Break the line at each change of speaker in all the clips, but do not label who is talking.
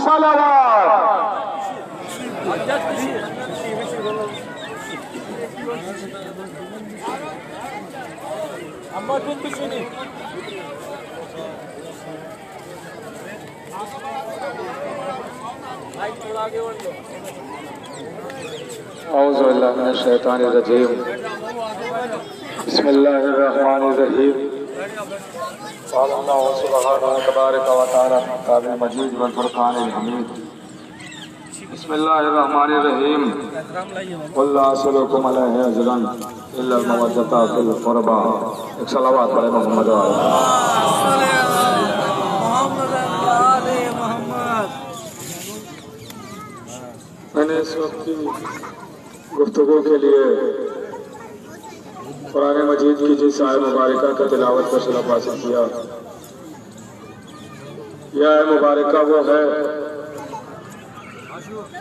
الصلوات. اعوذ باللہ من الشیطان الرجیم. بسم اللہ الرحمن الرحیم. قال اللہ سبحانہ تبارک و تعالی فی کتابہ المجید والفرقان الحمید. بسم اللہ الرحمن الرحیم. قل لا اسألکم علیہ اجرا الا المودۃ فی القربى. ایک صلوات پڑھے محمد و آلہ. میں نے اس وقت کی گفتگو کے لیے قرآن مجید کی جس آیت مبارکہ کا تلاوت کا شرف حاصل کیا. یہ آیت مبارکہ وہ ہے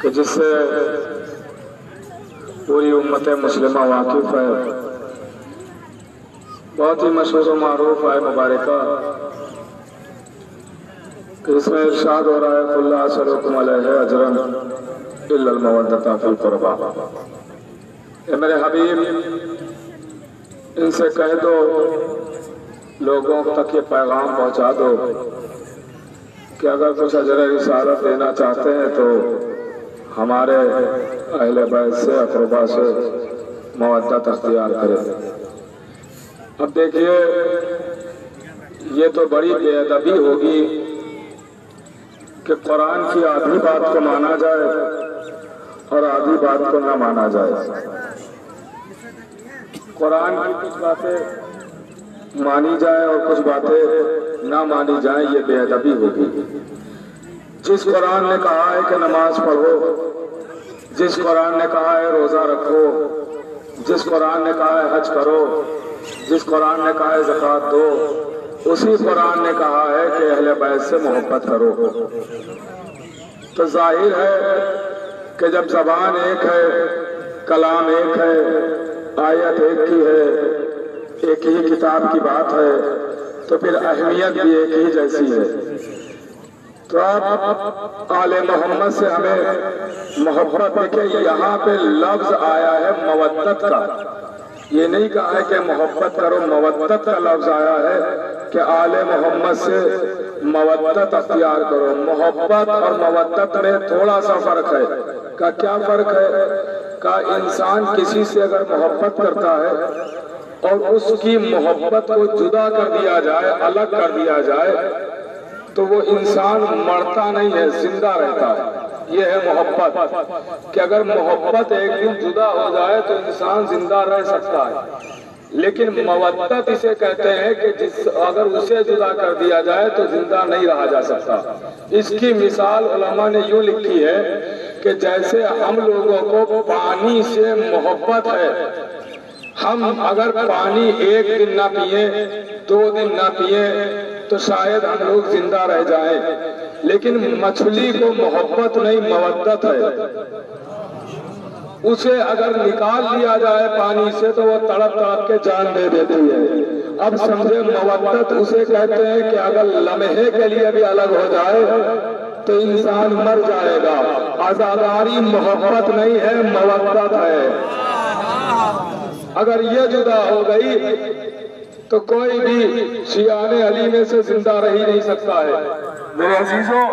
کہ جس سے پوری امت مسلمہ واقف ہے. بہت ہی مشہور و معروف آیت مبارکہ کہ اس میں ارشاد ہو رہا ہے قل لا اسألکم علیہ اجرا الا المودۃ فی القربى. اے میرے حبیب ان سے کہہ دو، لوگوں تک یہ پیغام پہنچا دو کہ اگر کچھ اجر رسالت دینا چاہتے ہیں تو ہمارے اہل بیت سے اقربا سے مودت اختیار کریں. اب دیکھیے یہ تو بڑی بے ادبی ہوگی کہ قرآن کی آدھی بات کو مانا جائے اور آدھی بات کو نہ مانا جائے. قرآن کی کچھ باتیں مانی جائیں اور کچھ باتیں نہ مانی جائیں، یہ بے ادبی ہوگی. جس قرآن نے کہا ہے کہ نماز پڑھو، جس قرآن نے کہا ہے روزہ رکھو، جس قرآن نے کہا ہے حج کرو، جس قرآن نے کہا ہے زکوٰۃ دو، اسی قرآن نے کہا ہے کہ اہل بیت سے محبت کرو. تو ظاہر ہے کہ جب زبان ایک ہے، کلام ایک ہے، آیت ایک ہی ہے، ایک ہی کتاب کی بات ہے، تو پھر اہمیت بھی ایک ہی جیسی ہے. تو اب آل محمد سے ہمیں محبت. دیکھیں یہاں پہ لفظ آیا ہے مودت کا، یہ نہیں کہا ہے کہ محبت کرو. مودت کا لفظ آیا ہے کہ آل محمد سے مودت اختیار کرو. محبت اور مودت میں تھوڑا سا فرق ہے. کا کیا فرق ہے؟ کا انسان کسی سے اگر محبت کرتا ہے اور اس کی محبت کو جدا کر دیا جائے، الگ کر دیا جائے، تو وہ انسان مرتا نہیں ہے، زندہ رہتا ہے. یہ ہے محبت. کہ اگر محبت ایک دن جدا ہو جائے تو انسان زندہ رہ سکتا ہے. لیکن مودت اسے کہتے ہیں کہ اگر اسے جدا کر دیا جائے تو زندہ نہیں رہا جا سکتا. اس کی مثال علماء نے یوں لکھی ہے کہ جیسے ہم لوگوں کو پانی سے محبت ہے، ہم اگر پانی ایک دن نہ پیئیں، 2 دن نہ پیئیں تو شاید ہم لوگ زندہ رہ جائیں. لیکن مچھلی کو محبت نہیں، مودت ہے. اسے اگر نکال لیا جائے پانی سے تو وہ تڑپ تڑپ کے جان دے دیتی ہے. اب سمجھے مودت اسے کہتے ہیں کہ اگر لمحے کے لیے بھی الگ ہو جائے تو انسان مر جائے گا. عزاداری محبت نہیں ہے، مودت ہے. اگر یہ جدا ہو گئی تو کوئی بھی شیعان علی میں سے زندہ رہ ہی نہیں سکتا ہے. میرے عزیزوں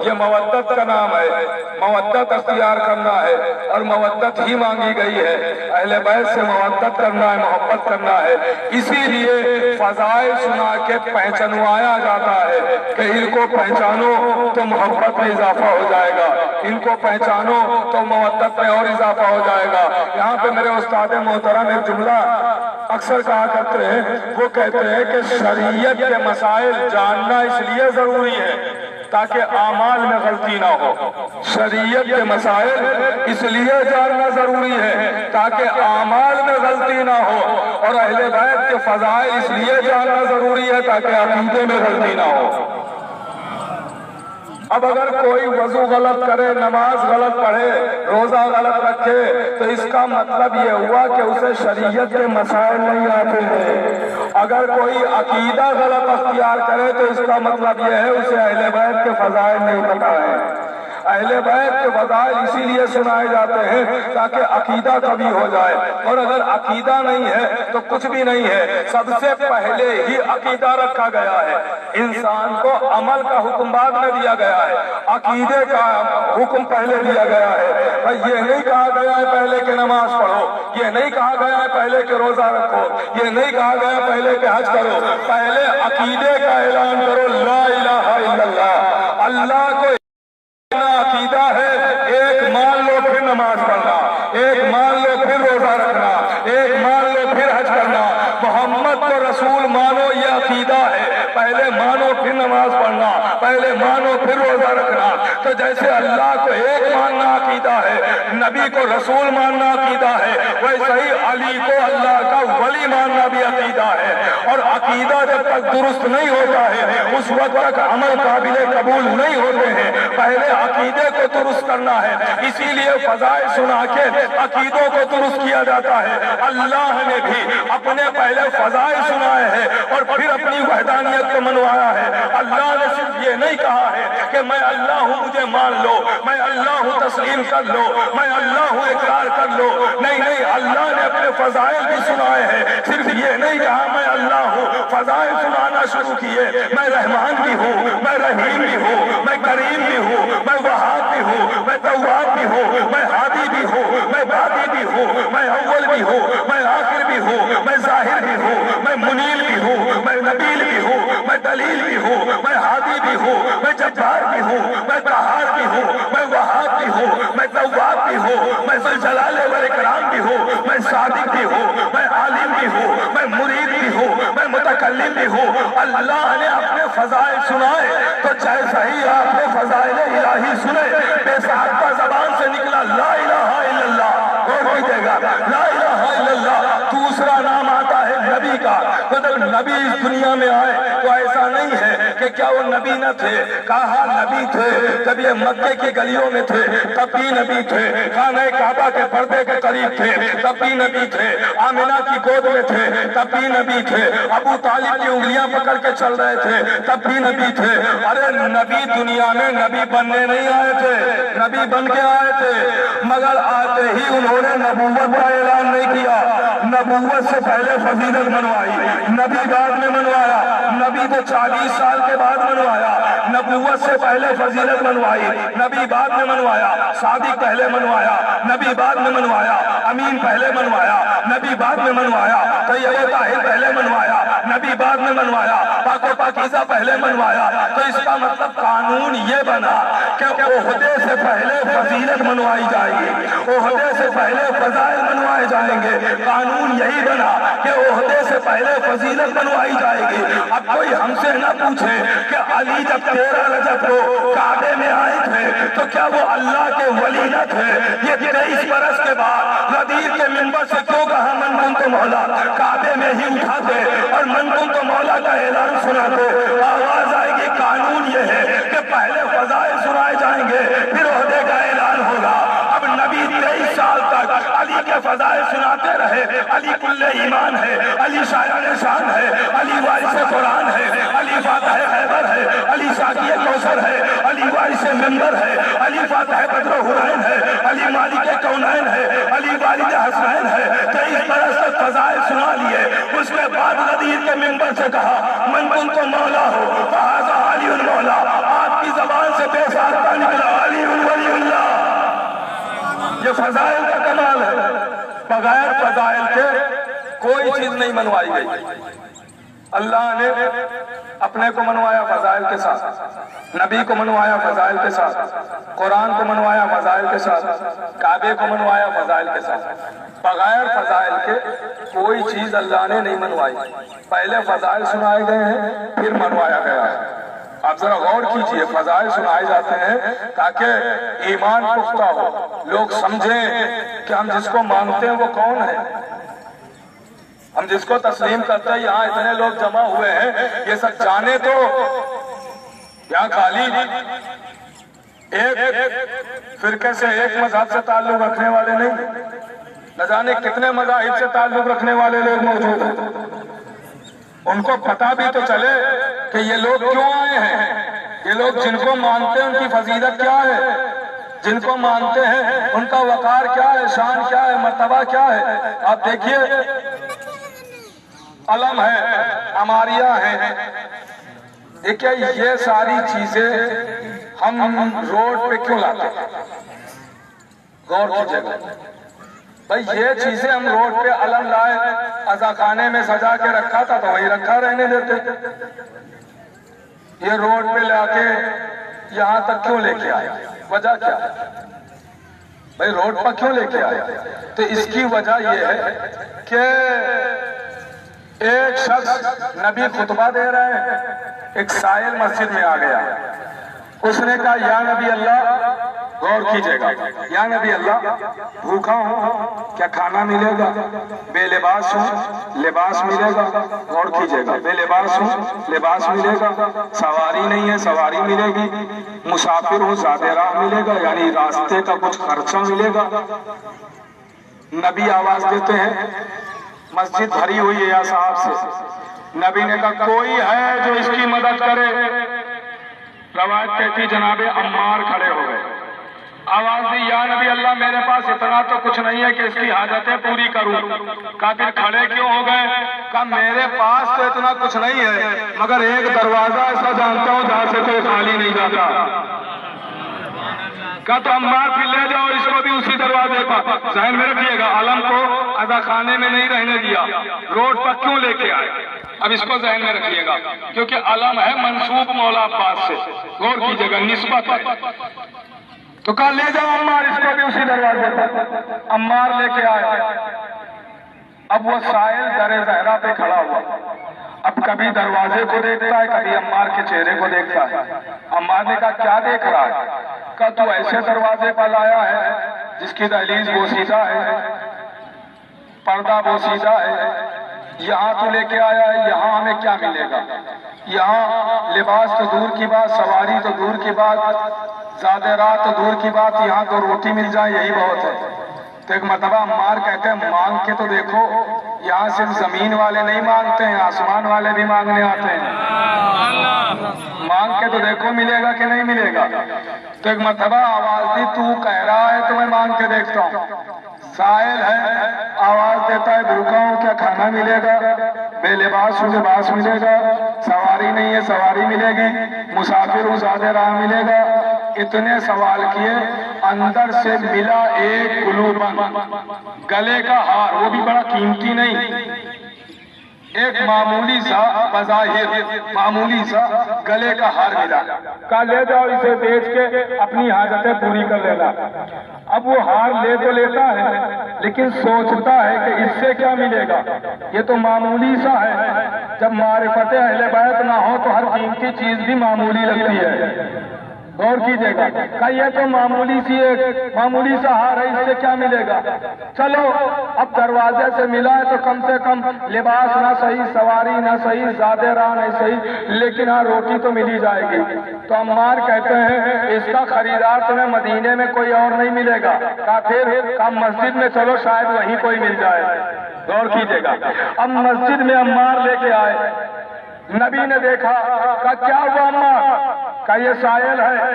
یہ مودت کا نام ہے. مودت اختیار کرنا ہے اور مودت ہی مانگی گئی ہے. اہل بیت سے مودت کرنا ہے، محبت کرنا ہے. اسی لیے فضائل سنا کے پہچانوایا جاتا ہے کہ ان کو پہچانو تو محبت میں اضافہ ہو جائے گا، ان کو پہچانو تو مودت میں اور اضافہ ہو جائے گا. یہاں پہ میرے استاد محترم ایک جملہ اکثر کہا کرتے ہیں، وہ کہتے ہیں کہ شریعت کے مسائل جاننا اس لیے ضروری ہے تاکہ اعمال میں غلطی نہ ہو. شریعت کے مسائل اس لیے جاننا ضروری ہے تاکہ اعمال میں غلطی نہ ہو، اور اہل بیت کے فضائل اس لیے جاننا ضروری ہے تاکہ عقیدے میں غلطی نہ ہو. اب اگر کوئی وضو غلط کرے، نماز غلط پڑھے، روزہ غلط رکھے تو اس کا مطلب یہ ہوا کہ اسے شریعت کے مسائل نہیں آتے ہیں۔ اگر کوئی عقیدہ غلط اختیار کرے تو اس کا مطلب یہ ہے اسے اہل بیت کے فضائل نہیں پتہ ہے۔ اہل بیت کے فضائل اسی لیے سنائے جاتے ہیں تاکہ عقیدہ کبھی ہو جائے، اور اگر عقیدہ نہیں ہے تو کچھ بھی نہیں ہے۔ سب سے پہلے ہی عقیدہ رکھا گیا ہے، انسان کو عمل کا حکم بعد میں دیا گیا ہے، عقیدے کا حکم پہلے دیا گیا ہے۔ یہ نہیں کہا گیا ہے پہلے کہ نماز پڑھو، یہ نہیں کہا گیا ہے پہلے کہ روزہ رکھو، یہ نہیں کہا گیا ہے پہلے کہ حج کرو۔ پہلے عقیدے کا اعلان کرو، لا الہ الا اللہ، اللہ کو عقیدہ ہے۔ ایک مان لو پھر نماز پڑھنا، ایک مان لو پھر روزہ رکھنا، ایک مان لو پھر حج کرنا۔ محمد کو رسول مانو، یہ عقیدہ ہے۔ پہلے مانو پھر نماز پڑھنا، پہلے مانو پھر روزہ رکھنا۔ تو جیسے اللہ کو ایک ماننا عقیدہ ہے، نبی کو رسول ماننا عقیدہ ہے، ویسے ہی علی کو اللہ کا ولی ماننا بھی عقیدہ ہے۔ اور عقیدہ جب تک درست نہیں ہوتا ہے اس وقت تک عمل قابل قبول نہیں ہوتے ہیں۔ پہلے عقیدے کو درست کرنا ہے، اسی لیے فضائل سنا کے عقیدوں کو درست کیا جاتا ہے۔ اللہ نے بھی اپنے پہلے فضائل سنائے ہیں اور پھر اپنی وحدانیت کو منوایا ہے۔ اللہ نے صرف یہ نہیں کہا ہے کہ میں اللہ ہوں مجھے مان لو، میں اللہ ہوں تسلیم کر لو، میں اللہ ہوں اقرار کر لو۔ نہیں نہیں، اللہ نے اپنے فضائل بھی سنائے ہیں۔ صرف یہ نہیں کہا میں اللہ ہوں، فضائل سنانا شروع کیے، میں رحمان بھی ہوں، میں رحیم بھی ہوں، میں کریم بھی ہوں، میں وہاب بھی ہوں، میں تواب بھی ہوں، میں ہادی بھی ہوں، میں بادی بھی ہوں، میں اول بھی ہوں، میں آخر بھی ہوں، میں ظاہر بھی ہوں، میں منیل بھی ہوں، میں نبیل بھی ہوں، میں دلیل بھی ہوں، میں ہادی بھی ہوں، میں جبار بھی ہوں، میں قہار بھی ہوں، میں وہاب بھی ہوں، میں تواب بھی ہوں، میں ذوالجلال والاکرام بھی ہوں، میں صادق بھی ہوں، میں عالم بھی ہوں، میں مرید بھی ہوں، میں متکلم بھی ہوں۔ اللہ نے اپنے فضائل سنائے تو جیسا ہی آپ نے فضائل الہی سنے، بے ساختہ زبان سے نکلا لا الہ الا اللہ، اور کوئی دے گا لا الہ الا اللہ۔ دوسرا نام آتا ہے نبی کا۔ تو جب نبی اس دنیا میں آئے تو ایسا نہیں ہے کہ کیا وہ نبی نہ تھے، کہا نبی تھے۔ جب یہ مکے کی گلیوں میں تھے تب بھی نبی تھے، خانہ کعبہ کے پردے کے قریب تھے تب بھی نبی تھے، آمنہ کی گود میں تھے تب بھی نبی تھے، ابو طالب کی انگلیاں پکڑ کے چل رہے تھے تب بھی نبی تھے۔ ارے نبی دنیا میں نبی بننے نہیں آئے تھے، نبی بن کے آئے تھے، مگر آتے ہی انہوں نے نبوت کا اعلان نہیں کیا۔ نبوت سے پہلے فضیلت منوائی، نبی بعد میں منوایا، نبی تو 40 سال کے بعد منوایا۔ نبوت سے پہلے فضیلت منوائی، نبی بعد میں منوایا، صادق پہلے منوایا، نبی بعد میں منوایا، امین پہلے منوایا، نبی بعد میں منوایا، طیب و طاہر پہلے منوایا، نبی بعد میں منوایا، پاک و پاکیزہ پہلے منوایا۔ تو اس کا مطلب قانون یہ بنا کہ عہدے سے پہلے فضیلت منوائی جائے گی، عہدے سے پہلے فضائل منوائے جائیں گے۔ قانون یہی بنا کہ عہدے سے پہلے فضیلت منوائی جائے گی۔ اب کوئی ہم سے نہ پوچھے کہ علی جب 13 رجب کو کعبے میں آئے تھے تو کیا وہ اللہ کے ولی نہ تھے؟ یہ 23 برس کے بعد غدیر کے منبر سے کیوں کہا من کنت مولا، کعبے میں ہی اٹھاتے اور من کنت مولا کا اعلان سناتے، آواز آئے گی۔ قانون یہ ہے کہ پہلے فضائل سنائے جائیں گے پھر عہدے کا اعلان ہوگا۔ اب نبی 23 سال تک علی کے فضائل سناتے رہے۔ علی کل ایمان ہے، علی شایان شان ہے، علی وارث قرآن ہے، علی فاتح خیبر ہے، علی ساقی کوثر ہے، علی وارث منبر ہے، علی فاتح بدر حرین ہے، علی مالک کونین ہے، علی والد حسنین ہے۔ 23 برس تک فضائل سنا لیے، اس کے بعد غدیر کے منبر سے کہا من کنت مولا ہو فہذا علی المولا۔ آپ کی زبان سے بے ساختہ نکلا علی ولی اللہ۔ یہ فضائل کا کمال ہے، بغیر فضائل کے کوئی چیز نہیں منوائی گئی۔ اللہ نے اپنے کو منوایا فضائل کے ساتھ، نبی کو منوایا فضائل کے ساتھ، قرآن کو منوایا فضائل کے ساتھ، کعبے کو منوایا فضائل کے ساتھ۔ بغیر فضائل کے کوئی چیز اللہ نے نہیں منوائی۔ پہلے فضائل سنائے گئے ہیں پھر منوایا گیا ہے۔ آپ ذرا غور کیجئے، فضائل سنائے جاتے ہیں تاکہ ایمان پختہ ہو، لوگ سمجھیں کہ ہم جس کو مانتے ہیں وہ کون ہے، ہم جس کو تسلیم کرتے ہیں۔ یہاں اتنے لوگ جمع ہوئے ہیں، یہ سب جانے تو یہاں خالی ایک فرقے سے، ایک مذہب سے تعلق رکھنے والے نہیں، نہ جانے کتنے مذاہب سے تعلق رکھنے والے لوگ موجود ہیں۔ ان کو پتہ بھی تو چلے کہ یہ لوگ کیوں آئے ہیں، یہ لوگ جن کو مانتے ہیں ان کی فضیلت کیا ہے، جن کو مانتے ہیں ان کا وقار کیا ہے، شان کیا ہے، مرتبہ کیا ہے۔ آپ دیکھیے علم ہے، عماریہ ہیں، دیکھیے یہ ساری چیزیں ہم روڈ پہ کیوں لاتے ہیں؟ غور کیجئے گا بھائی، یہ چیزیں ہم روڈ پہ علم لائے، عزاخانے میں سجا کے رکھا تھا تو وہی رکھا رہنے دیتے، یہ روڈ پہ لا کے یہاں تک کیوں لے کے آیا؟ وجہ کیا ہے بھائی؟ روڈ پر کیوں لے کے آیا؟ تو اس کی وجہ یہ ہے کہ ایک شخص نبی خطبہ دے رہے ہیں، ایک سائل مسجد میں آ گیا، اس نے کہا یا نبی اللہ، غور کیجئے گا، یا نبی اللہ بھوکا ہوں، کیا کھانا ملے گا؟ بے لباس ہوں، لباس ملے گا؟ غور کیجئے گا، بے لباس ہوں، لباس ملے گا؟ سواری نہیں ہے، سواری ملے گی؟ مسافر ہوں، زیادہ راہ ملے گا، یعنی راستے کا کچھ خرچہ ملے گا؟ نبی آواز دیتے ہیں، مسجد بھری ہوئی ہے یا صاحب سے، نبی نے کہا کوئی ہے جو اس کی مدد کرے؟ روایت کہتی جناب عمار کھڑے ہو گئے، آواز دی یا نبی اللہ میرے پاس اتنا تو کچھ نہیں ہے کہ اس کی حاجتیں پوری کروں۔ کہا پھر کھڑے کیوں ہو گئے؟ کہا میرے پاس تو اتنا کچھ نہیں ہے، مگر ایک دروازہ ایسا جانتا ہوں جہاں سے کوئی خالی نہیں جاتا۔ کہا تو عمار پھر لے جاؤ اس کو بھی اسی دروازے پر۔ ذہن میں رکھیے گا، علم کو عزاخانے میں نہیں رہنے دیا، روڈ پر کیوں لے کے آئے؟ اب اس کو ذہن میں رکھیے گا، کیونکہ علم ہے منسوب مولا عباس سے، غور کیجئے گا، نسبت ہے۔ تو کہا لے جاؤ عمار اس کو بھی اسی دروازے پر۔ عمار لے کے آئے، اب وہ سائل در زہرا پہ کھڑا ہوا، اب کبھی دروازے کو دیکھتا ہے، کبھی عمار کے چہرے کو دیکھتا ہے۔ عمار نے کہا کیا دیکھ رہا ہے؟ کہا تو ایسے دروازے پر لایا ہے جس کی دہلیز بوسیدہ ہے، پردہ بوسیدہ ہے، یہاں تو لے کے آیا ہے، یہاں ہمیں کیا ملے گا؟ یہاں لباس تو دور کی بات، سواری تو دور کی بات، زیادہ رات تو دور کی بات، یہاں تو روٹی مل جائے یہی بہت ہے۔ تو ایک مرتبہ عمار کہتے ہیں مانگ کے تو دیکھو، یہاں صرف زمین والے نہیں مانگتے ہیں، آسمان والے بھی مانگنے آتے ہیں، مانگ کے تو دیکھو ملے گا کہ نہیں ملے گا۔ تو ایک مرتبہ آواز دی تو کہہ رہا ہے تو میں مانگ کے دیکھتا ہوں۔ سائل ہے، آواز دیتا ہے بھوکا ہوں، کیا کھانا ملے گا؟ بے لباس ہوں، لباس ملے گا؟ سواری نہیں ہے، سواری ملے گی؟ مسافر ہوں، زیادہ راہ ملے گا؟ اتنے سوال کیے، اندر سے ملا ایک قلوبن، گلے کا ہار، وہ بھی بڑا قیمتی نہیں، ایک معمولی سا بظاہر معمولی سا گلے کا ہار ملا۔ کہا لے جاؤ اسے بیچ کے اپنی حاجتیں پوری کر لینا۔ اب وہ ہار لے تو لیتا ہے لیکن سوچتا ہے کہ اس سے کیا ملے گا، یہ تو معمولی سا ہے۔ جب معرفت اہل بیت نہ ہو تو ہر قیمتی چیز بھی معمولی لگتی ہے، غور کیجئے گا۔ کہ یہ تو معمولی سی ایک معمولی سا ہار ہے، اس سے کیا ملے گا؟ چلو اب دروازے سے ملا ہے تو کم سے کم لباس نہ صحیح، سواری نہ صحیح، زیادہ راہ نہیں صحیح، لیکن ہاں روٹی تو ملی جائے گی۔ تو عمار کہتے ہیں اس کا خریدار تمہیں مدینے میں کوئی اور نہیں ملے گا۔ کہا پھر؟ کہا مسجد میں چلو شاید وہیں کوئی مل جائے، غور کیجئے گا۔ اب مسجد میں عمار لے کے آئے، نبی نے دیکھا، کہا کیا ہوا عمار؟ کہا یہ سائل ہے۔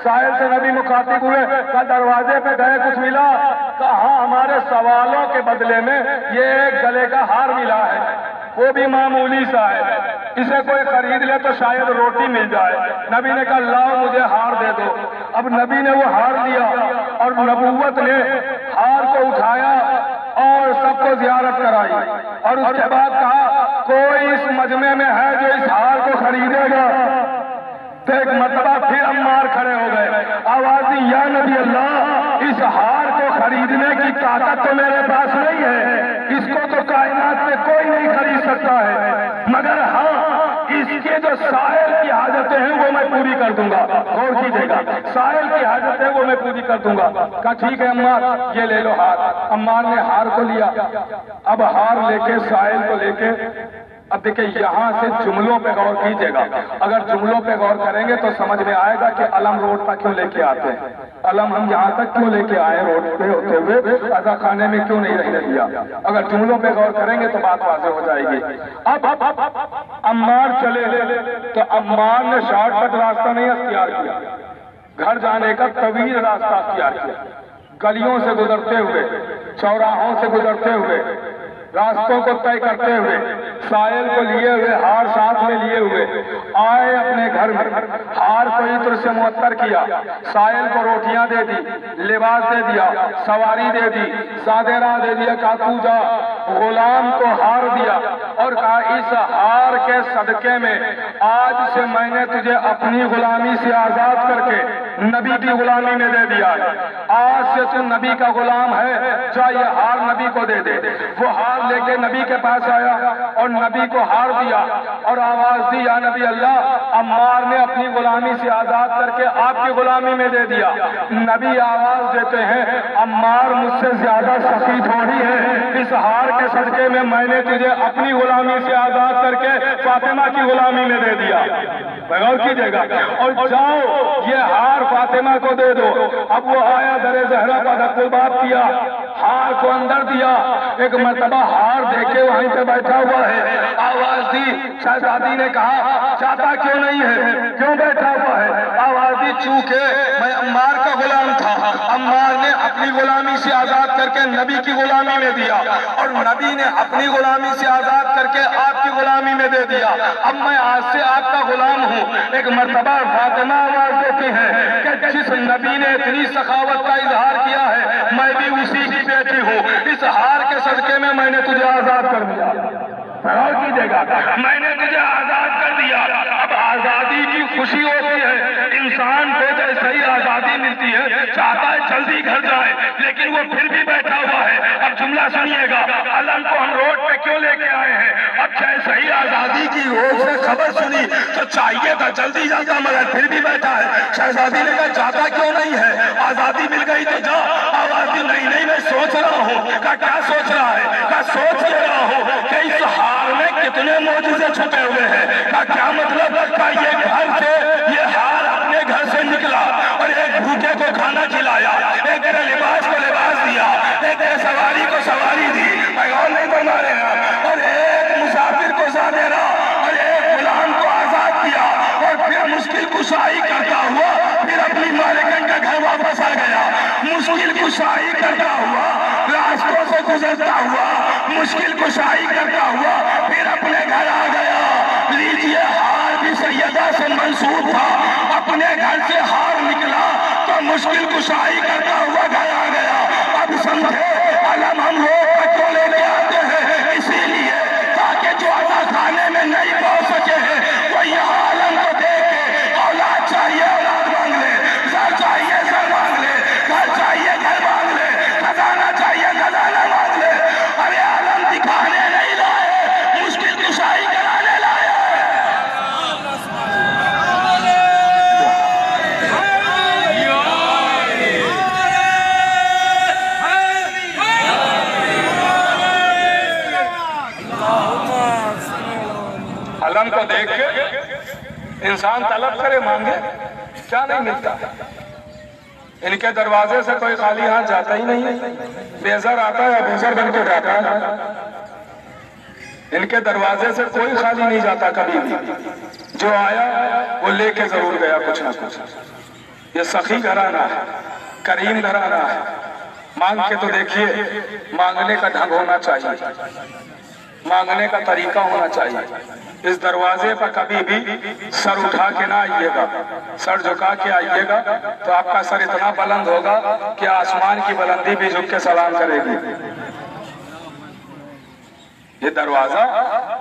سائل سے نبی مخاطب ہوئے، کہا دروازے پہ گئے کچھ ملا؟ کہا ہاں ہمارے سوالوں کے بدلے میں یہ ایک گلے کا ہار ملا ہے، وہ بھی معمولی سا ہے، اسے کوئی خرید لے تو شاید روٹی مل جائے۔ نبی نے کہا لاؤ مجھے ہار دے دو۔ اب نبی نے وہ ہار دیا اور نبوت نے ہار کو اٹھایا اور سب کو زیارت کرائی، اور اس کے بعد کہا کوئی اس مجمع میں ہے جو اس ہار کو خریدے گا؟ تو ایک مرتبہ پھر عمار کھڑے ہو گئے، آواز دی یا نبی اللہ اس ہار کو خریدنے کی طاقت تو میرے پاس نہیں ہے، اس کو تو کائنات میں کوئی نہیں خرید سکتا ہے، مگر ہاں اس کے جو سائل کی حاجتیں ہیں وہ میں پوری کر دوں گا۔ غور کیجئے گا، سائل کی حاجتیں وہ میں پوری کر دوں گا۔ کہا ٹھیک ہے عمار یہ لے لو ہار۔ عمار نے ہار کو لیا، اب ہار لے کے سائل کو لے کے اب دیکھیں یہاں سے جملوں پہ غور کیجیے گا. اگر جملوں پہ غور کریں گے تو سمجھ میں آئے گا کہ علم روڈ پر کیوں لے کے آتے ہیں, علم ہم یہاں تک کیوں لے کے آئے روڈ پہ ہوتے ہوئے, عزا خانے میں کیوں نہیں رہنے دیا. اگر جملوں پہ غور کریں گے تو بات واضح ہو جائے گی. اب عمار چلے تو عمار نے شارٹ کٹ راستہ نہیں اختیار کیا, گھر جانے کا طویل راستہ اختیار کیا, گلیوں سے گزرتے ہوئے, چوراہوں سے گزرتے ہوئے, راستوں کو طے کرتے ہوئے, سائل کو لیے ہوئے, ہار ساتھ میں لیے ہوئے آئے اپنے گھر میں. ہار کو عطر سے معطر کیا, سائل کو روٹیاں دے دی, لباس دے دیا, سواری دے دی, سادے راہ دے دیا, کہا تو جا. غلام کو ہار دیا اور کہا اس ہار کے صدقے میں آج سے میں نے تجھے اپنی غلامی سے آزاد کر کے نبی کی غلامی میں دے دیا ہے. آج سے تو نبی کا غلام ہے, جا یہ ہار نبی کو دے دے. وہ ہار لے کے نبی کے پاس آیا اور نبی کو ہار دیا اور آواز دی, یا نبی اللہ, عمار نے اپنی غلامی سے آزاد کر کے آپ کی غلامی میں دے دیا. نبی آواز دیتے ہیں, عمار مجھ سے زیادہ سخی تھوڑی ہے, اس ہار کے صدقے میں میں نے تجھے اپنی غلامی سے آزاد کر کے فاطمہ کی غلامی میں دے دیا. غور کیجیے گا, اور جاؤ یہ ہار فاطمہ کو دے دو. اب وہ آیا, در زہرا کا دھکل باب کیا, ہار کو اندر دیا, ایک مرتبہ ہار دیکھے وہیں پہ بیٹھا ہوا ہے, آواز دی. شہزادی نے کہا جاتا کیوں نہیں ہے, کیوں بیٹھا ہوا ہے؟ آواز دی, چونکہ میں عمار کا غلام تھا, عمار نے اپنی غلامی سے آزاد کر کے نبی کی غلامی میں دیا اور نبی نے اپنی غلامی سے آزاد کر کے آپ کی غلامی میں دے دیا. اب میں آج سے آپ کا غلام ہوں. ایک مرتبہ فاطمہ آواز دیتی ہے کہ جس نبی نے اتنی سخاوت کا اظہار کیا ہے میں بھی اسی کی بیٹی ہوں, اس ہار کے صدقے میں نے تجھے آزاد کر دیا. غور کیجیے گا, میں نے تجھے آزاد کر دیا. اب آزادی کی خوشی ہوتی ہے, انسان کو جیسے ہی آزادی ملتی ہے چاہتا ہے جلدی گھر جائے, لیکن وہ پھر بھی بیٹھا ہوا ہے. اب جملہ سنیے گا, علم کو ہم روڈ پہ کیوں لے کے آئے ہیں؟ اب جیسے ہی آزادی کی روڈ سے خبر سنی تو چاہیے تھا جلدی جاتا, مگر پھر بھی بیٹھا ہے. شہزادی نے کہا جاتا کیوں نہیں ہے, آزادی مل گئی تو جا. آواز دی, نہیں نہیں میں سوچ رہا ہوں. کہا کیا سوچ رہا ہے؟ کہا سوچ یہ رہا ہوں کہ اس ہار میں کتنے معجزے چھپے ہوئے ہیں. کہا کیا مطلب؟ کہا یہ گھر سے, یہ ہار اپنے گھر سے نکلا اور ایک بھوکے کو کھانا کھلایا, ایک تیرے لباس کو لباس دیا, ایک تیرے سواری کو سواری دی, پیغام نہیں بنا رہے ہیں, اور ایک مسافر کو زادے رہا اور ایک غلام کو آزاد کیا, اور پھر مشکل کشائی کرتا ہوا پھر اپنی مالکن کا گھر واپس آ گیا. مشکل کشائی کرتا ہوا, راستوں سے گزرتا ہوا, مشکل کشائی کرتا ہوا پھر اپنے گھر آ گیا. لیجیے, ہار بھی سیدہ سے منسوب تھا, اپنے گھر سے ہار نکلا تو مشکل کشائی کرتا ہوا گھر آ گیا. اب سمجھے علم ہم روڈ پر کیوں لے کے آتے ہیں؟ اسی لیے تاکہ جو عزا خانے میں نہیں پہنچ سکے ہیں وہ یہاں علم کو دیکھ کے اولاد چاہیے اولاد مانگ لے, زر چاہیے زر مانگ لے, گھر چاہیے گھر مانگ لے, خزانہ چاہیے خزانہ مانگ لے. ارے علم دکھانے نہیں لائے, مشکل کشائی کرانے لائے. علم کو دیکھ کے انسان طلب کرے, مانگے, کیا نہیں ملتا. ان کے دروازے سے کوئی خالی ہاتھ جاتا ہی نہیں, بیزر آتا ہے بیزر بن کے جاتا ہے. ان کے دروازے سے کوئی خالی نہیں جاتا کبھی بھی, جو آیا وہ لے کے ضرور گیا کچھ نہ کچھ. یہ سخی گھرانہ ہے, کریم گھرانہ ہے. مانگ کے تو دیکھیے, مانگنے کا ڈھنگ ہونا چاہیے, مانگنے کا طریقہ ہونا چاہیے. اس دروازے پر کبھی بھی سر اٹھا کے نہ آئیے گا, سر جھکا کے آئیے گا تو آپ کا سر اتنا بلند ہوگا کہ آسمان کی بلندی بھی جھک کے سلام کرے گی. یہ دروازہ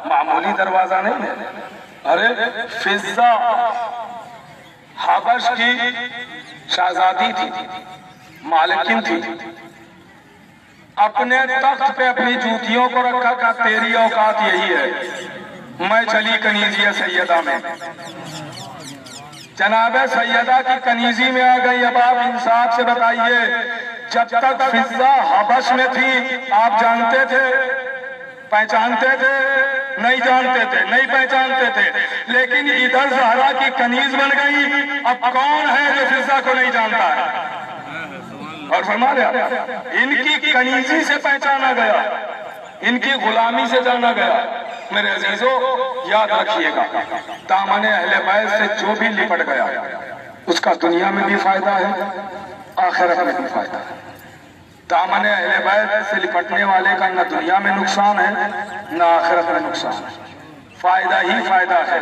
معمولی دروازہ نہیں ہے. ارے فضہ حبش کی شہزادی تھی, مالکن تھی, اپنے تخت پہ اپنی جوتیوں کو رکھا, کہ تیری اوقات یہی ہے, میں چلی کنیزی سیدہ میں. جناب سیدہ کی کنیزی میں آ گئی. اب آپ انصاف سے بتائیے, جب تک فضہ حبش میں تھی آپ جانتے تھے
پہچانتے تھے نہیں جانتے تھے، نہیں پہچانتے تھے، لیکن ادھر زہرا کی کنیز بن گئی، اب کون ہے جو فضہ کو نہیں جانتا ہے؟ اور فرما رہا ان کی کنیزی سے پہچانا گیا، ان کی غلامی سے جانا گیا۔ میرے عزیزو یاد رکھیے گا، دامن اہل بیت سے جو بھی لپٹ گیا اس کا دنیا میں بھی فائدہ ہے، آخرت میں بھی فائدہ ہے۔ دامن اہل بیت سے لپٹنے والے کا نہ دنیا میں نقصان ہے نہ آخرت میں نقصان ہے، فائدہ ہی فائدہ ہے۔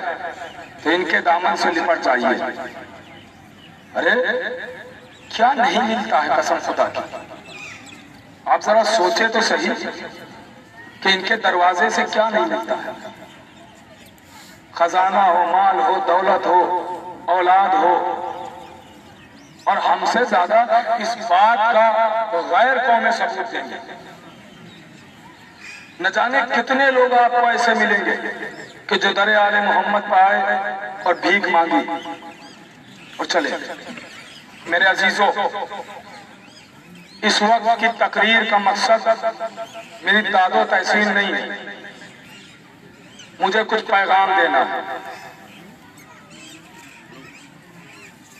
تو ان کے دامن سے لپٹ جائیے۔ ارے کیا نہیں ملتا ہے قسم خدا کی؟ آپ ذرا سوچے تو صحیح کہ ان کے دروازے سے کیا نہیں ملتا ہے؟ خزانہ ہو، مال ہو، دولت ہو، اولاد ہو، اور ہم سے زیادہ اس بات کا غیر قومیں ثبوت دیں گے۔ نہ جانے کتنے لوگ آپ کو ایسے ملیں گے کہ جو در آل محمد پہ آئے اور بھیک مانگی اور چلے۔ میرے عزیزو، اس وقت کی تقریر کا مقصد میری داد و تحسین نہیں ہے، مجھے کچھ پیغام دینا ہے۔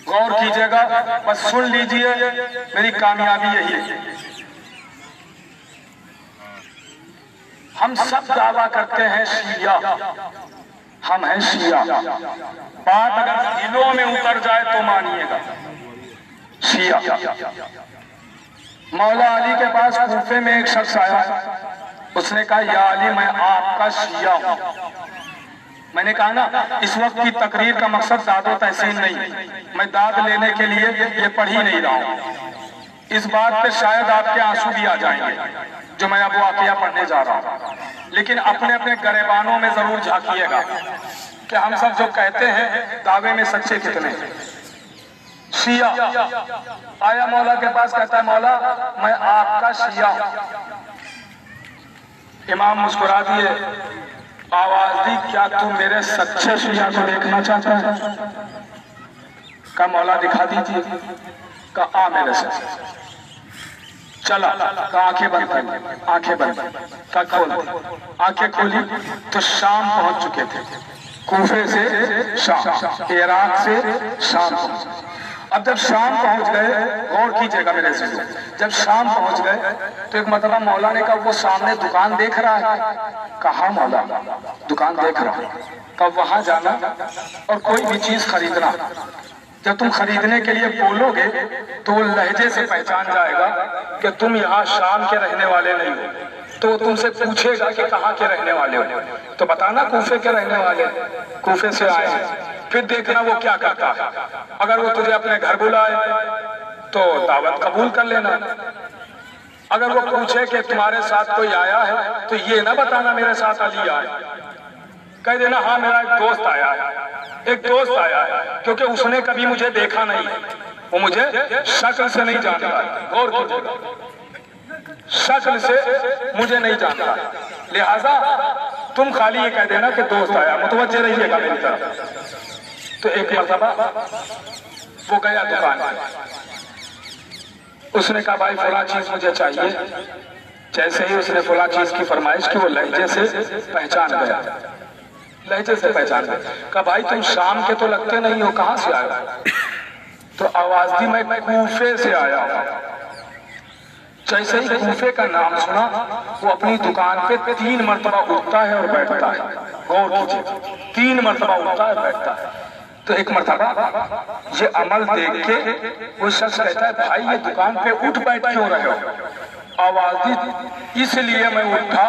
غور کیجئے گا، بس سن لیجئے، میری کامیابی یہی ہے۔ ہم سب دعویٰ کرتے ہیں شیعہ، ہم ہیں شیعہ، بات اگر دلوں میں اتر جائے تو مانیے گا، شیعہ۔ مولا علی کے پاس کوفے میں ایک شخص آیا، اس نے کہا یا علی میں آپ کا شیعہ ہوں۔ میں نے کہا نا اس وقت کی تقریر کا مقصد داد و تحسین نہیں، میں داد لینے کے لیے یہ پڑھ ہی نہیں رہا ہوں۔ اس بات پہ شاید آپ کے آنسو بھی آ جائیں گے جو میں اب واقعہ پڑھنے جا رہا ہوں، لیکن اپنے اپنے گریبانوں میں ضرور جھانکیے گا کہ ہم سب جو کہتے ہیں دعوے میں سچے کتنے ہیں۔ شیعہ آیا مولا کے پاس، کہتا ہے مولا میں آپ کا شیعہ ہوں۔ امام مسکرا دیے، آواز دی کیا تو میرے سچے شیعہ کو دیکھنا چاہتا ہے؟ کہا مولا دکھا دیجیے۔ کہا آ میرے سے، چلا۔ کہا آنکھیں بند کر، آنکھیں بند کہا کھول دی۔ آنکھیں کھولی تو شام پہنچ چکے تھے، کوفے سے شام، عراق سے شام پہنچ۔ اب جب شام پہنچ گئے، غور کیجئے گا میرے عزیزو، جب شام پہنچ گئے تو ایک مرتبہ مولا نے کہا وہ سامنے دکان دیکھ رہا ہے؟ کہا مولا دکان دیکھ رہا ہے۔ کہا وہاں جانا اور کوئی بھی چیز خریدنا، جب تم خریدنے کے لیے بولو گے تو وہ لہجے سے پہچان جائے گا کہ تم یہاں شام کے رہنے والے نہیں ہو، تو وہ تم سے پوچھے گا کہ کہاں کے رہنے والے ہو، تو بتانا کوفے کے رہنے والے، کوفے سے آئے ہیں۔ پھر دیکھنا وہ کیا کرتا ہے، اگر وہ تجھے اپنے گھر بلائے تو دعوت قبول کر لینا، اگر وہ پوچھے کہ تمہارے ساتھ کوئی آیا ہے تو یہ نہ بتانا میرے ساتھ علی آئے، کہہ دینا ہاں میرا ایک دوست آیا ہے، ایک دوست آیا ہے، کیونکہ اس نے کبھی مجھے دیکھا نہیں، وہ مجھے شکل سے نہیں جانتا ہے۔ غور کیجئے، شکل سے مجھے نہیں جانتا، لہٰذا تم خالی یہ کہہ دینا کہ دوست آیا، متوجہ رہیے گا میری طرف۔ تو ایک مرتبہ وہ گیا دکان میں، اس نے کہا بھائی فلاں چیز مجھے چاہیے۔ جیسے ہی اس نے فلاں چیز کی فرمائش کی وہ لہجے سے پہچان گیا، لہجے سے پہچان گیا۔ کہا بھائی تم شام کے تو لگتے نہیں ہو، کہاں سے آئے ہو؟ تو آواز دی میں کوفے سے آیا ہوں۔ جیسے ہی کوفے کا نام سنا وہ اپنی دکان پہ 3 مرتبہ اٹھتا ہے اور بیٹھتا ہے۔ غور کیجئے، 3 مرتبہ اٹھتا ہے بیٹھتا ہے۔ تو ایک مرتبہ یہ عمل دیکھ کے وہ شخص کہتا ہے بھائی یہ دکان پہ اٹھ بیٹھ کیوں رہے ہو؟ آواز دی اس لیے میں اٹھا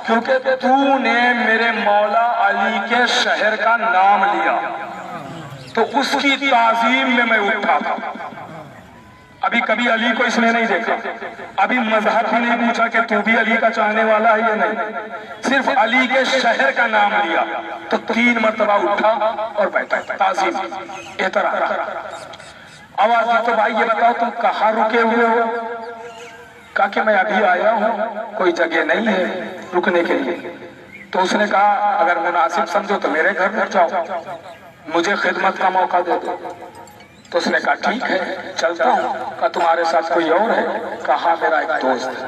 کیونکہ تو نے میرے مولا علی کے شہر کا نام لیا، تو اس کی تعظیم میں اٹھا تھا۔ ابھی کبھی علی کو اس نے نہیں دیکھا، ابھی مذہب بھی نہیں پوچھا کہ تو بھی علی کا چاہنے والا ہے یا نہیں، صرف علی کے شہر کا نام لیا تو 3 مرتبہ اٹھا اور بیٹھا، تعظیم، احترام۔ آواز دی تو بھائی یہ بتاؤ تم کہاں رکے ہوئے ہو؟ کہا کہ میں ابھی آیا ہوں، کوئی جگہ نہیں ہے رکنے کے لیے۔ تو اس نے کہا اگر مناسب سمجھو تو میرے گھر رک جاؤ، مجھے خدمت کا موقع دے دو۔ تو اس نے کہا ٹھیک ہے چلتا ہوں۔ کہا تمہارے ساتھ کوئی اور ہے؟ کہا میرا ایک دوست ہے۔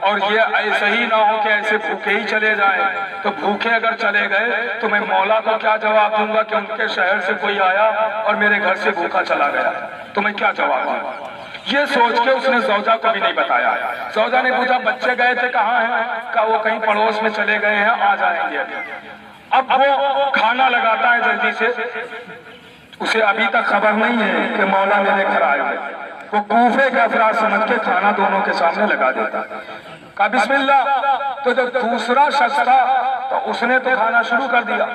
اور یہ ایسے ہی نہ ہو کہ ایسے بھوکے ہی چلے جائیں. تو بھوکے اگر چلے گئے تو میں مولا کو کیا جواب دوں گا کہ ان کے شہر سے کوئی آیا اور میرے گھر سے بھوکا چلا گیا؟ تو میں کیا جواب دوں گا؟ یہ سوچ کے اس نے زوجہ کو بھی نہیں بتایا. زوجہ نے پوچھا بچے گئے تھے کہاں ہیں؟ کہا وہ کہیں پڑوس میں چلے گئے ہیں، آ جائیں گے. اب وہ کھانا لگاتا ہے جلدی سے، اسے ابھی تک خبر نہیں ہے کہ مولا میرے گھر آئے ہوئے. وہ کوفے کے افراد سمجھ کے کھانا دونوں کے سامنے لگا دیتا. کہا بسم اللہ. تو جب دوسرا شخص تھا تو اس نے تو کھانا شروع کر دیا،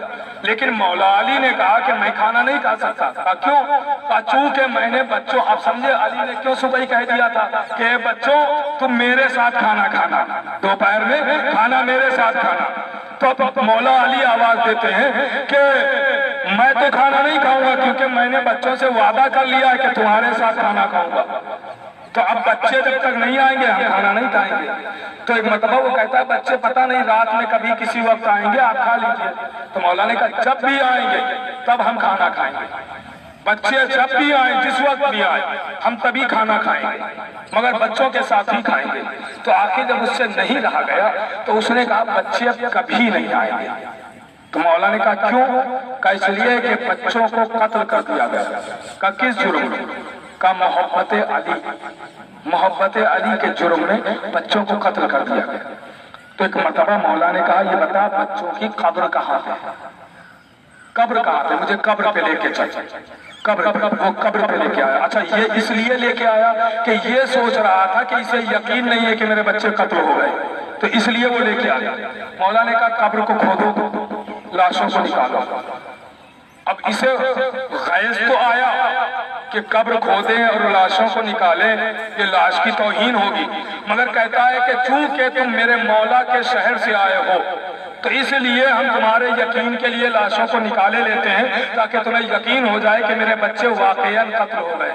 لیکن مولا علی نے کہا کہ میں کھانا نہیں کھا سکتا. کہا کیوں؟ کہا چونکہ میں نے بچوں، اب سمجھے علی نے کیوں صبح ہی کہہ دیا تھا کہ بچوں تم میرے ساتھ کھانا کھانا، دوپہر میں کھانا میرے ساتھ کھانا. تو مولا علی آواز دیتے ہیں کہ میں تو کھانا نہیں کھاؤں گا کیونکہ میں نے بچوں سے وعدہ کر لیا ہے کہ تمہارے ساتھ کھانا کھاؤں گا. تو اب بچے جب تک نہیں آئیں گے ہم کھانا نہیں کھائیں گے. تو ایک مرتبہ وہ کہتا ہے بچے پتہ نہیں رات میں کبھی کسی وقت آئیں گے، آپ کھا لیجئے. تو مولا نے کہا جب بھی آئیں گے تب ہم کھانا کھائیں گے. بچے جب بھی آئیں، جس وقت بھی آئیں، ہم تبھی کھانا کھائیں گے، مگر بچوں کے ساتھ ہی کھائیں گے. تو آخر جب اس سے نہیں رہا گیا تو اس نے کہا بچے اب کبھی نہیں آئیں گے. تو مولا نے کہا کیوں؟ کہا اس لیے کہ بچوں کو قتل کر دیا گیا. کہا کس جرم میں؟ کہا محبت علی، محبت علی کے جرم میں بچوں کو قتل کر دیا گیا. تو ایک مرتبہ مولا نے کہا یہ بتا بچوں کی قبر کہاں ہے؟ قبر کہاں ہے؟ مجھے قبر پہ لے کے چل. قبر وہ قبر پہ لے کے آیا. اچھا یہ اس لیے لے کے آیا کہ یہ سوچ رہا تھا کہ اسے یقین نہیں ہے کہ میرے بچے قتل ہو گئے، تو اس لیے وہ لے کے آیا. مولا نے کہا قبر کو کھودو، لاشوں کو نکالو. اب اسے غیظ تو آیا کہ قبر کھودیں اور لاشوں کو نکالیں، یہ لاش کی توہین ہوگی، مگر کہتا ہے کہ چونکہ تم میرے مولا کے شہر سے آئے ہو تو اس لیے ہم تمہارے یقین کے لیے لاشوں کو نکالے لیتے ہیں تاکہ تمہیں یقین ہو جائے کہ میرے بچے واقعاً قتل ہو گئے.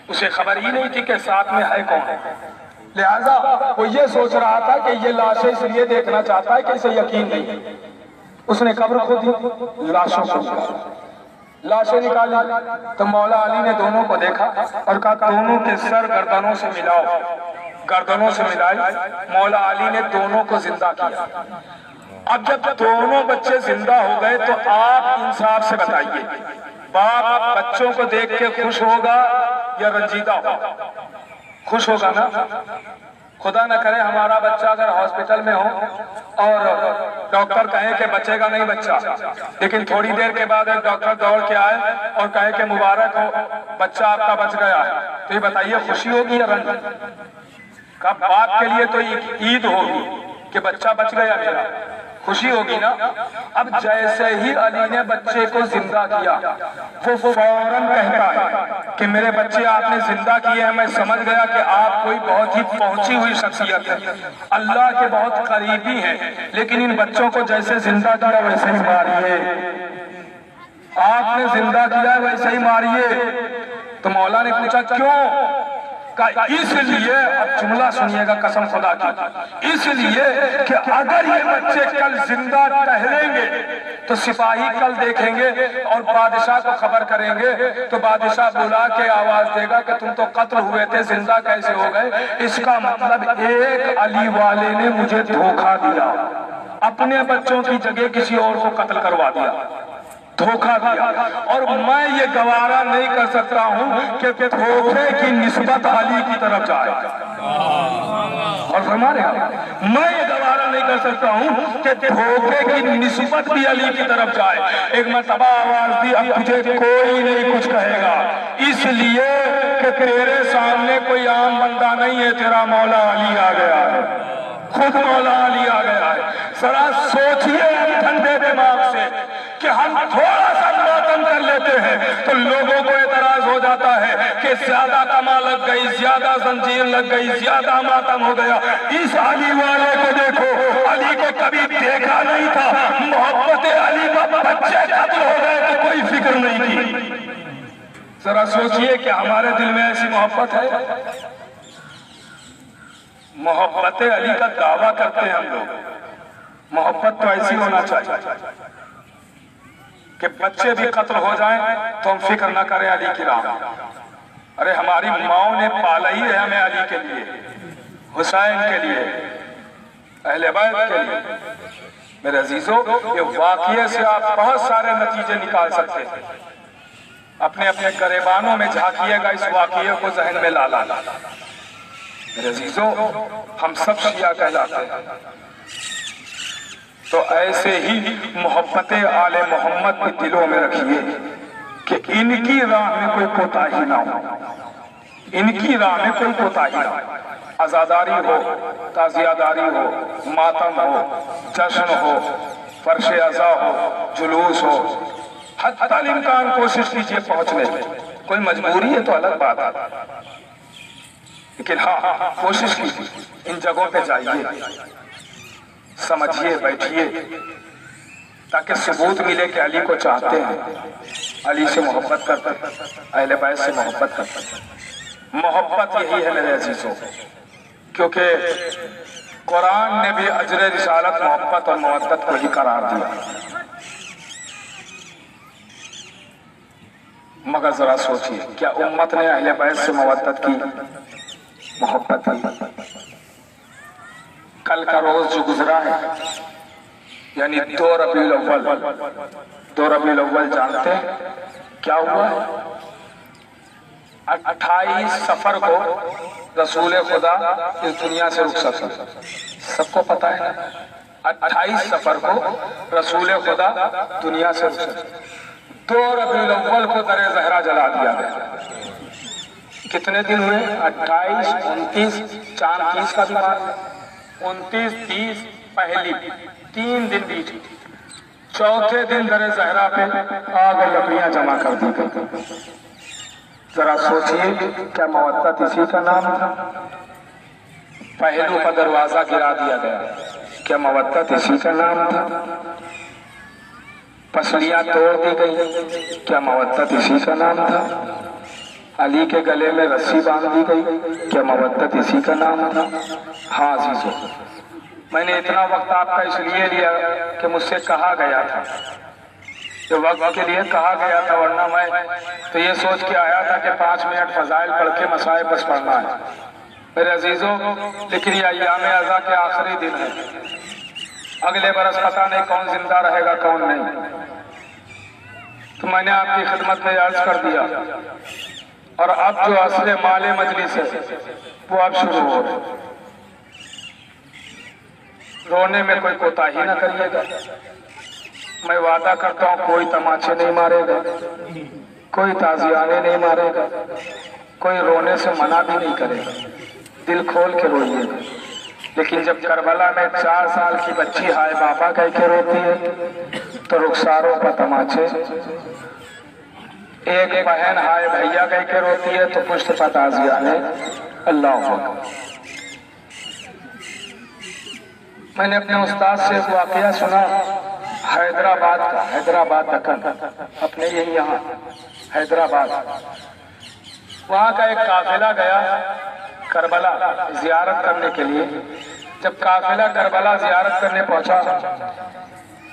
اسے خبر ہی نہیں تھی کہ ساتھ میں ہے کون، لہذا وہ یہ سوچ رہا تھا کہ یہ لاشیں اس لیے دیکھنا چاہتا ہے کہ اسے یقین نہیں ہے. اس نے قبر کھودی، لاشوں کو لاشیں نکالی. تو مولا علی نے دونوں کو دیکھا اور کہا دونوں کے سر گردنوں سے ملاؤ. گردنوں سے ملائی. مولا علی نے دونوں کو زندہ کیا. اب جب دونوں بچے زندہ ہو گئے تو آپ انصاف سے بتائیے باپ بچوں کو دیکھ کے خوش ہوگا یا رنجیدہ ہوگا؟ خوش ہوگا نا. خدا نہ کرے ہمارا بچہ اگر ہاسپٹل میں ہو اور ڈاکٹر کہے کہ بچے گا نہیں بچہ، لیکن تھوڑی دیر کے بعد ایک ڈاکٹر دوڑ کے آئے اور کہے کہ مبارک ہو بچہ آپ کا بچ گیا ہے، تو یہ بتائیے خوشی ہوگی یا رنج؟ کہ باپ کے لیے تو عید ہوگی کہ بچہ بچ گیا میرا، خوشی ہوگی نا. اب جیسے ہی علی نے بچے کو زندہ کیا وہ فوراً کہتا ہے کہ میرے بچے آپ نے زندہ کیے ہیں، میں سمجھ گیا کہ آپ کوئی بہت ہی پہنچی ہوئی شخصیت ہے، اللہ کے بہت قریبی ہیں، لیکن ان بچوں کو جیسے زندہ کیا ویسے ہی ماریے. آپ نے زندہ کیا ویسے ہی ماریے. تو مولا نے پوچھا کیوں؟ اس لیے، اب جملہ سنیے گا قسم خدا کی، اس لیے کہ اگر یہ بچے کل زندہ ٹہلیں گے تو سپاہی کل دیکھیں گے اور بادشاہ کو خبر کریں گے تو بادشاہ بلا کے آواز دے گا کہ تم تو قتل ہوئے تھے، زندہ کیسے ہو گئے؟ اس کا مطلب ایک علی والے نے مجھے دھوکہ دیا، اپنے بچوں کی جگہ کسی اور کو قتل کروا دیا، دھوکہ دیا. اور میں یہ گوارا نہیں کر سکتا ہوں کہ دھوکے کی نسبت علی کی طرف جائے. اور فرما رہے ہیں میں یہ گوارا نہیں کر سکتا ہوں کہ دھوکے کی نسبت بھی علی کی طرف جائے. ایک مرتبہ آواز دی اب تجھے کوئی نہیں کچھ کہے گا، اس لیے کہ تیرے سامنے کوئی عام بندہ نہیں ہے، تیرا مولا علی آ گیا ہے، خود مولا علی آ گیا ہے. ذرا سوچئے ٹھنڈے دماغ سے کہ ہم تھوڑا سا ماتم کر لیتے ہیں تو لوگوں کو اعتراض ہو جاتا ہے کہ زیادہ کما لگ گئی، زیادہ زنجیر لگ گئی، زیادہ ماتم ہو گیا. اس علی والے کو دیکھو، علی کو کبھی دیکھا نہیں تھا، محبت علی کا بچے قتل ہو گئے تو کوئی فکر نہیں کی. ذرا سوچئے کہ ہمارے دل میں ایسی محبت ہے؟ محبت علی کا دعویٰ کرتے ہیں ہم لوگ، محبت تو ایسی ہونا چاہیے کہ بچے بھی قتل ہو جائیں تو ہم فکر نہ کریں علی کی راہ. ارے ہماری ماؤں نے پالا ہی ہے ہمیں علی کے لیے، حسین کے لیے، اہل بیت کے لیے۔ میرے عزیزوں، یہ واقعے سے آپ بہت سارے نتیجے نکال سکتے ہیں۔ اپنے اپنے گریبانوں میں جھانکیے گا، اس واقعے کو ذہن میں لا لانا۔ میرے عزیزوں، ہم سب شیعہ کہلاتے ہیں، تو ایسے ہی محبت آل محمد کے دلوں میں رکھیے کہ ان کی راہ میں کوئی کوتاہی نہ ہو، ان کی راہ میں کوئی کوتاہی نہ ہو۔ عزاداری ہو، تعزیہ داری ہو، ماتم ہو، جشن ہو، فرش عزا ہو، جلوس ہو، حتی الامکان کوشش کیجئے پہنچنے کی۔ کوئی مجبوری ہے تو الگ بات ہے، لیکن ہاں کوشش کیجئے، ان جگہوں پہ جائیے، سمجھیے، بیٹھیے، تاکہ ثبوت ملے کہ علی کو چاہتے ہیں، علی سے محبت کرتے ہیں، اہل بیت سے محبت کرتے ہیں۔ محبت یہی ہے میرے عزیزوں، کیونکہ قرآن نے بھی اجر رسالت محبت اور مودت کو ہی قرار دیا۔ مگر ذرا سوچیے، کیا امت نے اہل بیت سے مودت کی، محبت کی؟ کل کا روز جو گزرا ہے، یعنی 2 ربیع الاول جانتے ہیں کیا ہوا ہے؟ 28 صفر کو رسول خدا اس دنیا سے رخصت ہوا، سب کو پتا ہے۔ 28 صفر کو رسول خدا دنیا سے رخصت ہوا۔ 2 ربیع الاول کو در زہرا جلا دیا گیا۔ کتنے دن ہوئے؟ 28، 29، چاند 30 کا بھی بات ہے، 29، 30، پہلی 3 دن بیچ۔ چوتھے دن در زہرا پہ آگ اور لکڑیاں جمع کر دی گئی۔ ذرا سوچئے، کیا مودت اسی کا نام تھا؟ پہلو کا دروازہ گرا دیا گیا، کیا مودت اسی کا نام تھا؟ پسلیاں توڑ دی گئی، کیا مودت اسی کا نام تھا؟ علی کے گلے میں رسی باندھ دی گئی، کیا مودت اسی کا نام تھا؟ ہاں عزیزو، میں نے اتنا وقت آپ کا اس لیے لیا کہ مجھ سے کہا گیا تھا، کہ وقت کے لیے کہا گیا تھا، ورنہ میں تو یہ سوچ کے آیا تھا کہ 5 منٹ فضائل پڑھ کے مصائب بس پڑھنا ہے۔ میرے عزیزوں، لیکن یہ ایام عزا کے آخری دن ہے، اگلے برس پتہ نہیں کون زندہ رہے گا کون نہیں، تو میں نے آپ کی خدمت میں عرض کر دیا، اور اب جو اصل مال مجلس ہے وہ اب شروع ہو رہا ہے۔ رونے میں کوئی کوتاہی نہ کریے گا، میں وعدہ کرتا ہوں کوئی تماچے نہیں مارے گا، کوئی تازیانے نہیں مارے گا، کوئی رونے سے منع بھی نہیں کرے گا، دل کھول کے روئیے گا۔ لیکن جب کربلا میں 4 سال کی بچی ہائے بابا کہہ کے روتی ہے تو رخساروں پر تماچے، ایک بہن ہائے بھیا کہہ کے روتی ہے تو پشت پر تازیانے۔ اللہ اکبر۔ میں نے اپنے استاد سے ایک واقعہ سنا، حیدرآباد کا، حیدرآباد دکن، اپنے یہی یہاں حیدرآباد، وہاں کا ایک قافلہ گیا کربلا زیارت کرنے کے لیے۔ جب قافلہ کربلا زیارت کرنے پہنچا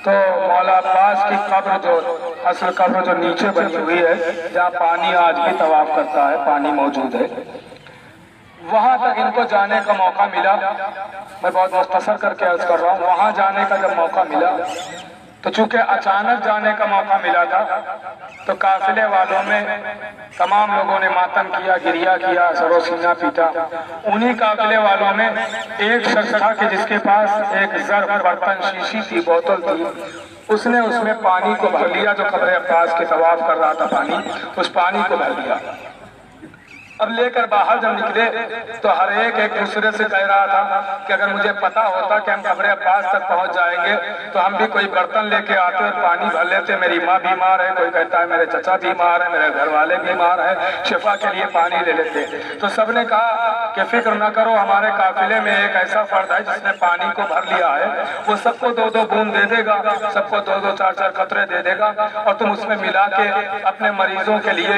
تو مولا عباس کی قبر، جو اصل قبر جو نیچے بنی ہوئی ہے، جہاں پانی آج بھی طواف کرتا ہے، پانی موجود ہے، وہاں تک ان کو جانے کا موقع ملا۔ میں بہت مختصر کر کے عرض کر رہا ہوں، وہاں جانے کا جب موقع ملا تو چونکہ اچانک جانے کا موقع ملا تھا تو قافلے والوں میں تمام لوگوں نے ماتم کیا، گریہ کیا، سر و سینہ پیٹا۔ انہی قافلے والوں میں ایک شخص تھا کہ جس کے پاس ایک ظرف، برتن، شیشی تھی، بوتل تھی، اس نے اس میں پانی کو بھر لیا، جو قبر عباس کے طواف کر رہا تھا پانی، اس پانی کو بھر لیا۔ اب لے کر باہر جب نکلے تو ہر ایک دوسرے سے کہہ رہا تھا کہ اگر مجھے پتا ہوتا کہ ہم قبر عباس تک پہنچ جائیں گے تو ہم بھی کوئی برتن لے کے آتے اور پانی بھر لیتے۔ میری ماں بیمار ہے، کوئی کہتا ہے میرے چچا بیمار ہے، میرے گھر والے بیمار ہیں، شفا کے لیے پانی لے لیتے۔ تو سب نے کہا کہ فکر نہ کرو، ہمارے قافلے میں ایک ایسا فرد ہے جس نے پانی کو بھر لیا ہے، وہ سب کو 2-2 بوند دے دے گا، سب کو 2-2 4-4 قطرے دے دے گا، اور تم اس میں ملا کے اپنے مریضوں کے لیے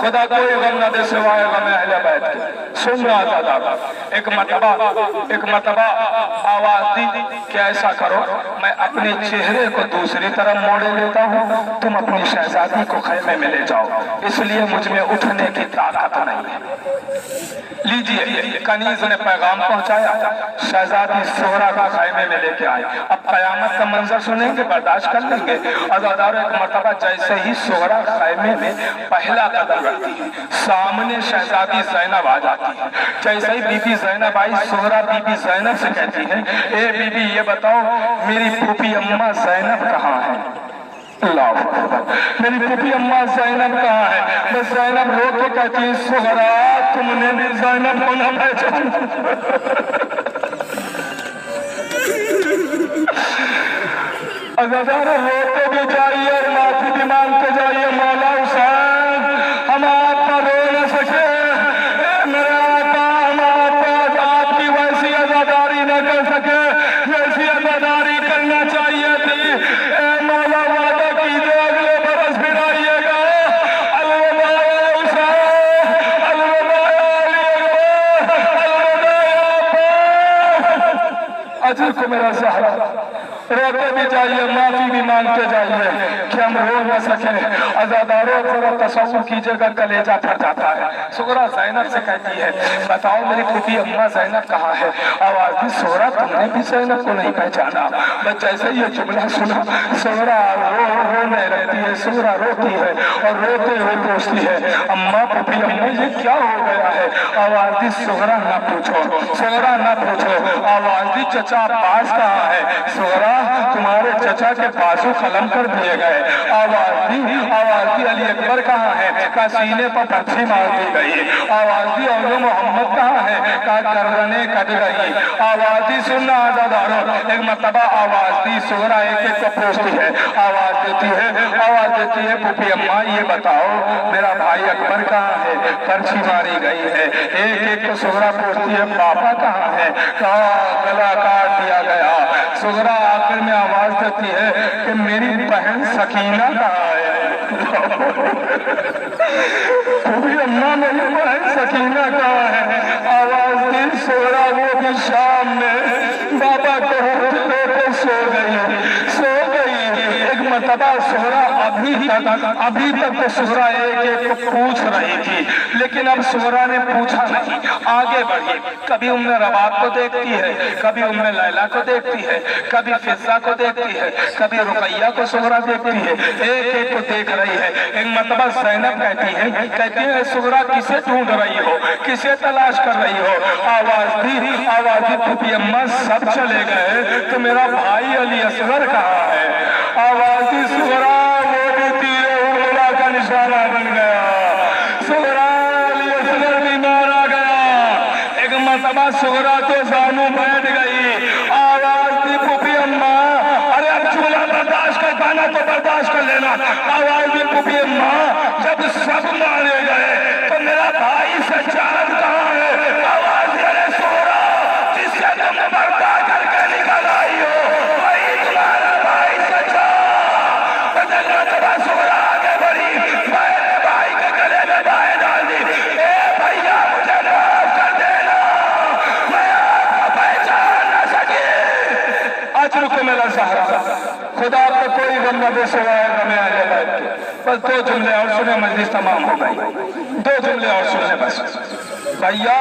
خدا کوئی غم نہ دے سوائے غم اہل بیت کے۔ سننا آزادہ ایک مرتبہ آواز دی کہ ایسا کرو میں اپنے چہرے کو دوسری طرف موڑے لیتا ہوں، تم اپنی شہزادی کو خیمے میں لے جاؤ، اس لیے مجھ میں اٹھنے کی طاقت نہیں ہے۔ لیجئے کنیز نے پیغام پہنچایا، شہزادی زہرا کا خیمے میں لے کے آئے۔ اب قیامت کا منظر سنیں گے، برداشت کر لیں گے۔ عزاداروں ایک مرتبہ جیسے ہی زہرا خیمے میں پہلا قدم رکھتی ہے، سامنے شہزادی زینب آ جاتی ہے۔ جیسے ہی بی بی زینب آئی، زہرا بی بی زینب سے کہتی ہے، اے بی بی یہ بتاؤ میری پھوپھی اماں زینب کہاں ہے؟ اللہ اکبر، میری پھوپھی اماں زینب کہاں ہے؟ بس زینب رو کے کہتی ہے، زہرا تم نے بھی زینب کو نہ پہچانا۔ عزاداروں روتے بھی جائیے اور معافی بھی مانگتے جائیے، مولا حسین ہم آپ پر رو نہ سکے، میرے آقا ہم آپ کی ویسی عزاداری نہ کر سکے جیسی عزاداری کرنا چاہیے تھی۔ اے مولا وعدہ کیجئے اگلے برس پھر آئیے گا۔ الوداع حسین، الوداع علی اکبر، الوداع عباس۔ اجل کو میرا زہرا، روتے بھی جائیے معافی بھی مانگتے جائیے کہ ہم رو نہ سکیں۔ عزاداروں ذرا تصور کیجئے گا، کلیجہ پھٹ جاتا ہے۔ زہرا زینب سے کہتی ہے، بتاؤ میری پھوپھی اماں زینب کہاں ہے؟ آواز دی، زہرا تم نے بھی زینب کو نہیں پہچانا؟ بس جیسے یہ جملہ سنا، زہرا رونے لگتی ہے، زہرا روتی ہے اور روتے ہوئے پوچھتی ہے، اماں پھوپھی اماں یہ کیا ہو گیا ہے؟ آواز دی، زہرا نہ پوچھو، زہرا نہ پوچھو۔ آواز دی، چچا عباس کہاں ہے؟ زہرا تمہارے چچا کے بازو قلم کر دیے گئے۔ آواز دی علی اکبر کہاں ہے؟ کہا سینے پر پرچھی مار دی گئی۔ آواز دی اولو محمد کہاں ہے؟ کہا گردنیں کٹ گئی۔ آواز دی، سننا عزاداروں، ایک مرتبہ آواز دی زہرا ایک ایک کو پوچھتی ہے، آواز دیتی ہے پھوپھی اماں یہ بتاؤ میرا بھائی اکبر کہاں ہے؟ پرچھی ماری گئی ہے۔ ایک ایک کو زہرا پوچھتی ہے، پاپا کہاں ہے؟ کہا گلا کاٹ دیا گیا۔ زہرا آخر میں آواز دیتی ہے کہ میری بہن سکینہ کہاں ہے؟ پھوپھی اماں میری بہن سکینہ کہاں ہے؟ آواز دی، زہرا وہ بھی شام میں بابا کو روتے سو گئی۔ ایک مرتبہ زہرا ابھی تک تو زہرا ایک کو پوچھ رہی تھی، لیکن اب زہرا نے پوچھا نہیں، آگے بڑھی۔ کبھی ام رباب کو دیکھتی ہے، کبھی ام لیلہ کو دیکھتی ہے، کبھی فضہ کو دیکھتی ہے، کبھی رقیہ کو زہرا دیکھتی ہے، ایک ایک کو دیکھ رہی ہے۔ ایک مرتبہ زینب کہتی ہے زہرا کسے ڈھونڈ رہی ہو، کسے تلاش کر رہی ہو؟ آواز دی پھوپھی اماں سب چلے گئے تو میرا بھائی علی اصغر کہاں ہے؟ آواز دی، زہرا وہ بھی تیر حرملہ کا نشانہ بن گیا، زہرا علی اصغر بھی مارا گیا۔ ایک مرتبہ زہرا تو زانو بیٹھ گئی۔ آواز دی، پھوپھی اماں ارے اب چولہا برداشت کر پانا تو برداشت کر لینا۔ آواز دی، پھوپھی اماں جب سب مارے گئے تو میرا بھائی سجاد کہاں ہے؟ آواز دی، ارے زہرا جس سے تم پردہ کر کے نکل آئی ہو وہی تمہارا بھائی سجاد۔ بدل مرتبہ زہرا آگے بڑھی، میرے بھائی کے گلے میں بائیں ڈال دی، اے بھائیا مجھے معاف کر دینا، میں آپ کو پہچان نہ سکی۔ اجر کو میرا زہرا، خدا کو کوئی غم نہ دے سوائے غم اہل بیت کے۔ بس دو جملے اور سنے، مجلس تمام ہو گئی۔ دو جملے اور سنے بس۔ بھائیا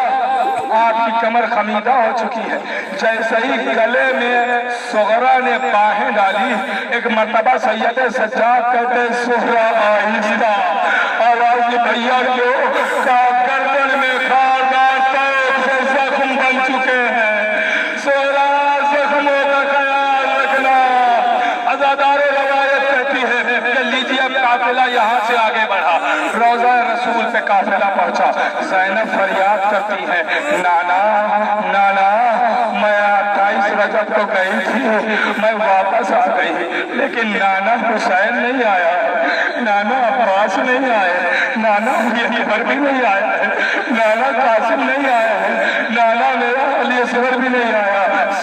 آپ کی کمر خمیدہ ہو چکی ہے۔ جیسے ہی گلے میں زہرا نے باہیں ڈالی، ایک مرتبہ سید سجاد کہتے زہرا آہستہ۔ آواز دی، بھائیا کیوں؟ کہا گردن میں خاردار توپ سے زخم بن چکے ہیں، زہرا زخموں کا خیال رکھنا۔ عزادار روایت کہتی ہے کہ لیجیے اب قافلہ یہاں سے آگے بڑھا، روضہ رسول پہ قافلہ پہنچا۔ زینب فریاد کرتی ہے، نانا میں 28 رجب کو گئی تھی، میں واپس آ گئی، لیکن نانا حسین نہیں آیا ہے، نانا عباس نہیں آئے، نانا اکبر بھی نہیں آیا ہے، نانا قاسم نہیں آیا ہے، نانا میرا علی اصغر بھی نہیں آیا۔